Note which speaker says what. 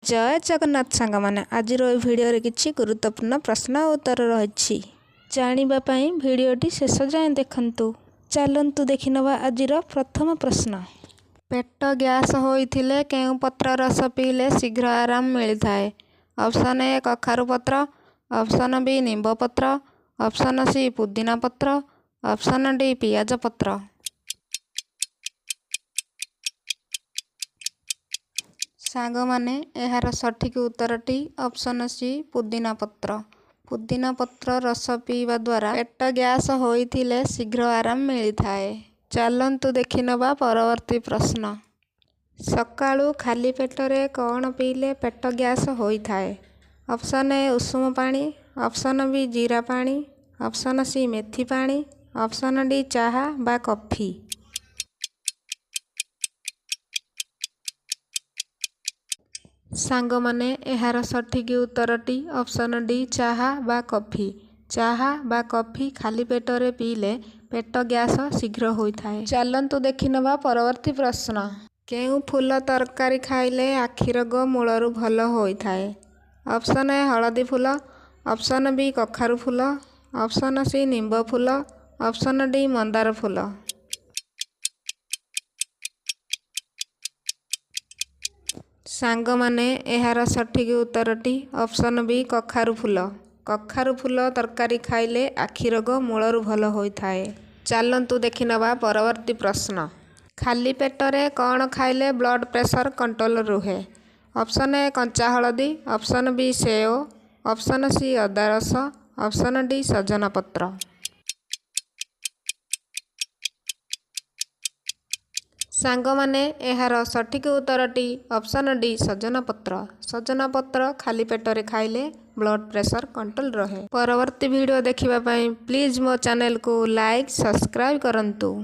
Speaker 1: जय जगन्नाथ सांग मैंने आज भिडियो किसी गुरुत्वपूर्ण प्रश्न और उत्तर रही जानापी भिडटी शेष जाए देखु। चलतु देखि नवा आज प्रथम प्रश्न। पेट गैस होइथिले केउ पत्र रस पीले शीघ्र आराम मिलता है। ऑप्शन ए कखारु पत्र, ऑप्शन बी निंब पत्र, ऑप्शन सी पुदीना पत्र, ऑप्शन डी पियाज पत्र। सांग माने एहार सठिक उत्तरटी ऑप्शन सी पुदीना पत्र। पुदीना पत्र रस पीवा द्वारा पेट गैस होइथिले शीघ्र आराम मिलता है। चलतु देखि नवा परवर्ती प्रश्न। सकाळु खाली पेटरे कौन पीले पेट गैस होता है। ऑप्शन ए उषुम पानी, ऑप्शन बी जीरा पानी, ऑप्शन सी मेथी पानी, ऑप्शन डी चाहा बा कॉफी। सांग माने एहार सठिक उत्तरटी ऑप्शन डी चाहा बा कॉफी। चाहा बा कॉफी खाली पेटरे पीले पेट गैस शीघ्र होता है। चलतु देखि नवा परवर्ती प्रश्न। केउ फूल तरकारी खाइले आखि रोग मूलरू भल होता है। ऑप्शन ए हलदी फूल, ऑप्शन बी कखारु फूल, ऑप्शन सी निंब फूल, ऑप्शन डी मंदार फूल। सांग माने एहार सठिक उत्तरटी ऑप्शन बी कखारु फूल। कखारु फूल तरकारी खाइले आखि रोग मूलरू भल होता है। चलतु देखि नवा परवर्ती प्रश्न। खाली पेटरे कौन खाइले ब्लड प्रेशर कंट्रोल रुहे। ऑप्शन ए कंचा हलदी, ऑप्शन बी सेओ, ऑप्शन सी अदा रस, ऑप्शन डी सजना पत्र। सांग माने एहार सठिक उत्तरटी ऑप्शन डी सजना पत्र। सजना पत्र खाली पेटरे खाइले ब्लड प्रेशर कंट्रोल रहे। परवर्ती वीडियो देखिबा पई प्लीज मो चैनल को लाइक सब्सक्राइब करंतु।